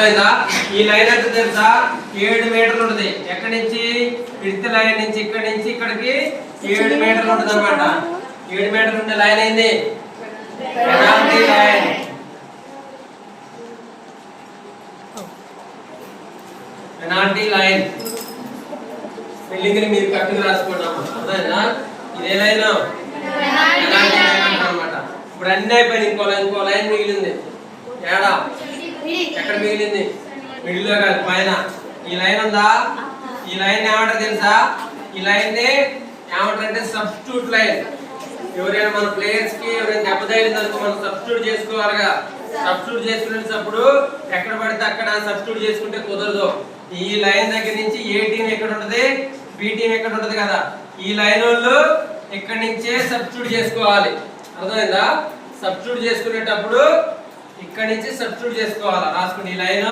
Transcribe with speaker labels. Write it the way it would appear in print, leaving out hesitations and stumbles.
Speaker 1: అర్థమైందా? ఈ లైన్ ఎంత తెలుసా? 7 మీటర్లు ఉంటుంది. ఎక్కడి నుంచి? విడ్త్ లైన్ నుంచి ఇక్కడి నుంచి ఇక్కడికి 7 మీటర్లు ఉంటుంది అనమాట. 7 మీటర్లు ఉండే లైన్ అయింది penalty line. Penalty line spelling ని మీరు కరెక్ట్గా రాసుకున్నాము. అర్థమైందా? ఇదే లైన్ పెనాల్టీ లైన్ అంటారన్నమాట. ఇప్పుడు అన్నీ అయిపోయింది. ఇంకో లైన్ మిగిలింది. ఏడా? ఎక్కడ మిగిలింది? మిడిల్ లో కాదు, పైన. ఈ లైన్ ఉందా? ఈ లైన్ ఏమంటారు తెలుసా? ఈ లైన్ ని ఏమంటారంటే సబ్స్టిట్యూట్ లైన్. ఎవరైనా మన ప్లేయర్స్ కి ఎవరైనా దెబ్బ తగిలిందనుకో మనం సబ్స్టిట్యూట్ చేసుకోవాలిగా. సబ్స్టిట్యూట్ చేసుకునేటప్పుడు ఎక్కడ పడితే అక్కడ సబ్స్టిట్యూట్ చేసుకుంటే కుదరదు. ఈ లైన్ దగ్గర నుంచి ఏ టీం ఎక్కడ ఉంటది, బి టీం ఎక్కడ ఉంటది కదా, ఈ లైన్ వాళ్ళు ఇక్కడి నుంచే సబ్స్టిట్యూట్ చేసుకోవాలి. అర్థమైందా? సబ్స్టిట్యూట్ చేసుకునేటప్పుడు ఇక్కడి నుంచి సబ్స్టిట్యూట్ చేసుకోవాలి. రాసుకోండి. ఈ లైన్